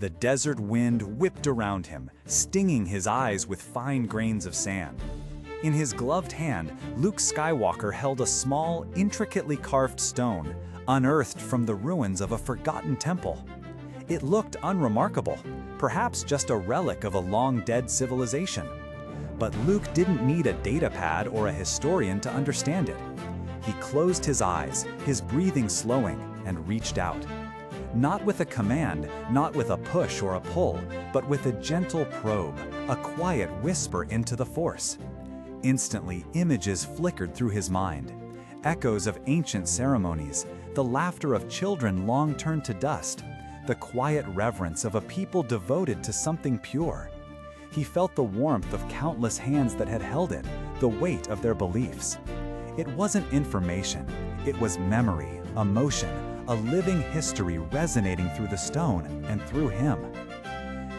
The desert wind whipped around him, stinging his eyes with fine grains of sand. In his gloved hand, Luke Skywalker held a small, intricately carved stone, unearthed from the ruins of a forgotten temple. It looked unremarkable, perhaps just a relic of a long-dead civilization. But Luke didn't need a datapad or a historian to understand it. He closed his eyes, his breathing slowing, and reached out. Not with a command, not with a push or a pull, but with a gentle probe, a quiet whisper into the Force. Instantly, images flickered through his mind. Echoes of ancient ceremonies, the laughter of children long turned to dust, the quiet reverence of a people devoted to something pure. He felt the warmth of countless hands that had held it, the weight of their beliefs. It wasn't information, it was memory, emotion, a living history resonating through the stone and through him.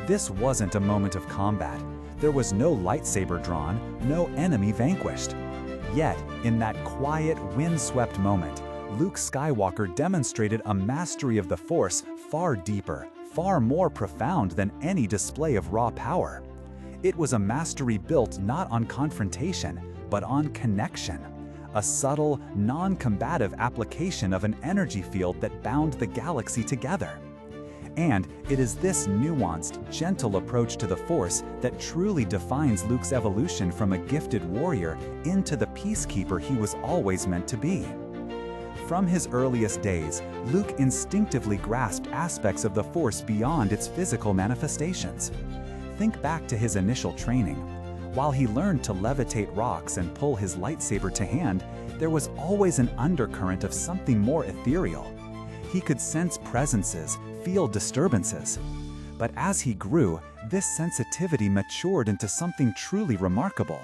This wasn't a moment of combat. There was no lightsaber drawn, no enemy vanquished. Yet, in that quiet, windswept moment, Luke Skywalker demonstrated a mastery of the Force far deeper, far more profound than any display of raw power. It was a mastery built not on confrontation, but on connection. A subtle, non-combative application of an energy field that bound the galaxy together. And it is this nuanced, gentle approach to the Force that truly defines Luke's evolution from a gifted warrior into the peacekeeper he was always meant to be. From his earliest days, Luke instinctively grasped aspects of the Force beyond its physical manifestations. Think back to his initial training. While he learned to levitate rocks and pull his lightsaber to hand, there was always an undercurrent of something more ethereal. He could sense presences, feel disturbances. But as he grew, this sensitivity matured into something truly remarkable.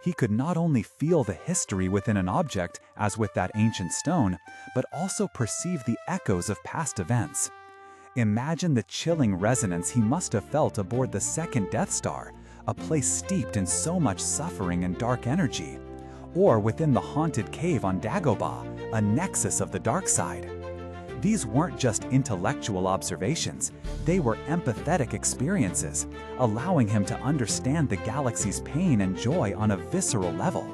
He could not only feel the history within an object, as with that ancient stone, but also perceive the echoes of past events. Imagine the chilling resonance he must have felt aboard the second Death Star, a place steeped in so much suffering and dark energy. Or within the haunted cave on Dagobah, a nexus of the dark side. These weren't just intellectual observations, they were empathetic experiences, allowing him to understand the galaxy's pain and joy on a visceral level.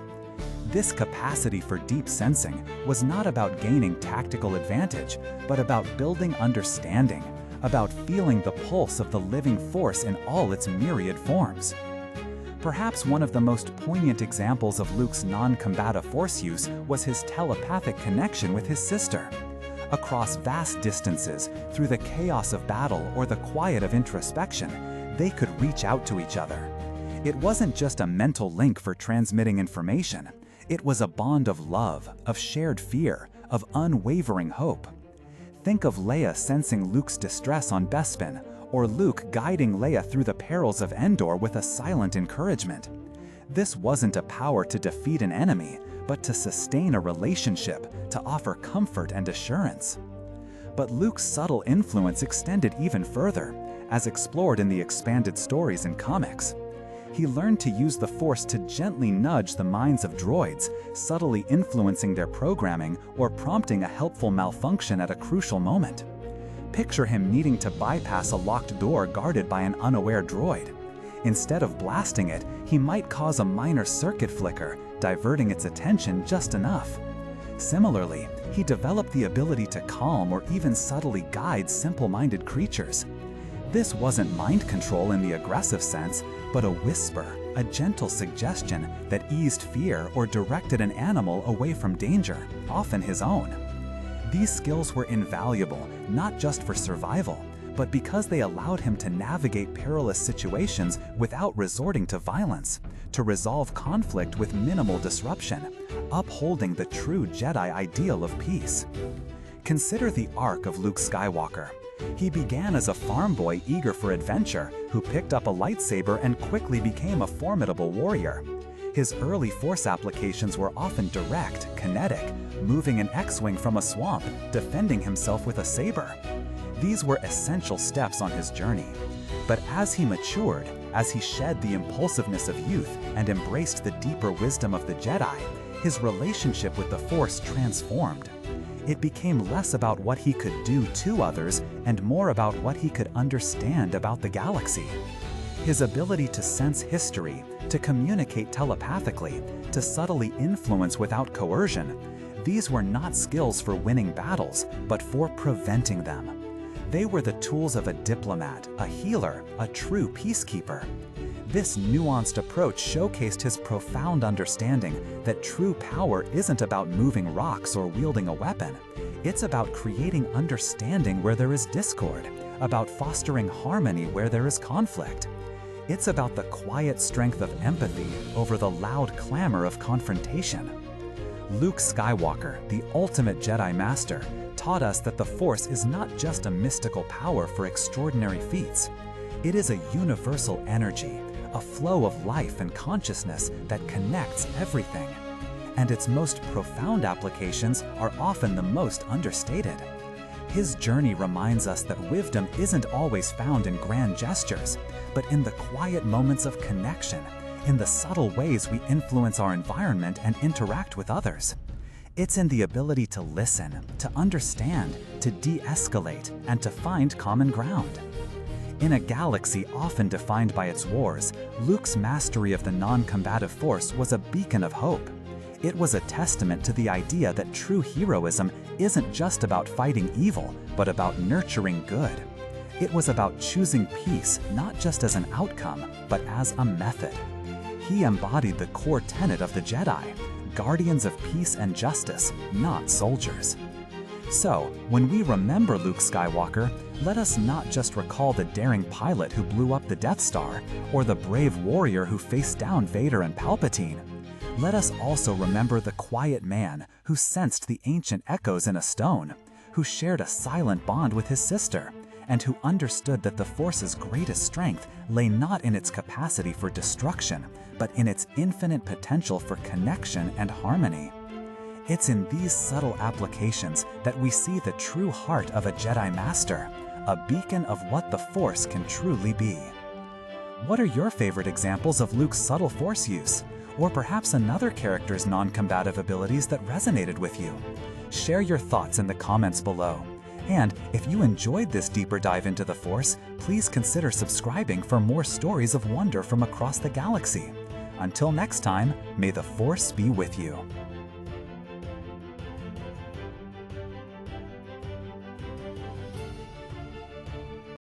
This capacity for deep sensing was not about gaining tactical advantage, but about building understanding, about feeling the pulse of the living Force in all its myriad forms. Perhaps one of the most poignant examples of Luke's non-combative Force use was his telepathic connection with his sister. Across vast distances, through the chaos of battle or the quiet of introspection, they could reach out to each other. It wasn't just a mental link for transmitting information. It was a bond of love, of shared fear, of unwavering hope. Think of Leia sensing Luke's distress on Bespin, or Luke guiding Leia through the perils of Endor with a silent encouragement. This wasn't a power to defeat an enemy, but to sustain a relationship, to offer comfort and assurance. But Luke's subtle influence extended even further, as explored in the expanded stories and comics. He learned to use the Force to gently nudge the minds of droids, subtly influencing their programming or prompting a helpful malfunction at a crucial moment. Picture him needing to bypass a locked door guarded by an unaware droid. Instead of blasting it, he might cause a minor circuit flicker, diverting its attention just enough. Similarly, he developed the ability to calm or even subtly guide simple-minded creatures. This wasn't mind control in the aggressive sense, but a whisper, a gentle suggestion that eased fear or directed an animal away from danger, often his own. These skills were invaluable, not just for survival, but because they allowed him to navigate perilous situations without resorting to violence, to resolve conflict with minimal disruption, upholding the true Jedi ideal of peace. Consider the arc of Luke Skywalker. He began as a farm boy eager for adventure, who picked up a lightsaber and quickly became a formidable warrior. His early Force applications were often direct, kinetic, moving an X-wing from a swamp, defending himself with a saber. These were essential steps on his journey. But as he matured, as he shed the impulsiveness of youth and embraced the deeper wisdom of the Jedi, his relationship with the Force transformed. It became less about what he could do to others and more about what he could understand about the galaxy. His ability to sense history, to communicate telepathically, to subtly influence without coercion, these were not skills for winning battles, but for preventing them. They were the tools of a diplomat, a healer, a true peacekeeper. This nuanced approach showcased his profound understanding that true power isn't about moving rocks or wielding a weapon. It's about creating understanding where there is discord, about fostering harmony where there is conflict. It's about the quiet strength of empathy over the loud clamor of confrontation. Luke Skywalker, the ultimate Jedi Master, taught us that the Force is not just a mystical power for extraordinary feats. It is a universal energy, a flow of life and consciousness that connects everything. And its most profound applications are often the most understated. His journey reminds us that wisdom isn't always found in grand gestures, but in the quiet moments of connection, in the subtle ways we influence our environment and interact with others. It's in the ability to listen, to understand, to de-escalate, and to find common ground. In a galaxy often defined by its wars, Luke's mastery of the non-combative Force was a beacon of hope. It was a testament to the idea that true heroism isn't just about fighting evil, but about nurturing good. It was about choosing peace not just as an outcome, but as a method. He embodied the core tenet of the Jedi, guardians of peace and justice, not soldiers. So, when we remember Luke Skywalker, let us not just recall the daring pilot who blew up the Death Star, or the brave warrior who faced down Vader and Palpatine. Let us also remember the quiet man who sensed the ancient echoes in a stone, who shared a silent bond with his sister, and who understood that the Force's greatest strength lay not in its capacity for destruction, but in its infinite potential for connection and harmony. It's in these subtle applications that we see the true heart of a Jedi Master, a beacon of what the Force can truly be. What are your favorite examples of Luke's subtle Force use? Or perhaps another character's non-combative abilities that resonated with you? Share your thoughts in the comments below. And if you enjoyed this deeper dive into the Force, please consider subscribing for more stories of wonder from across the galaxy. Until next time, may the Force be with you.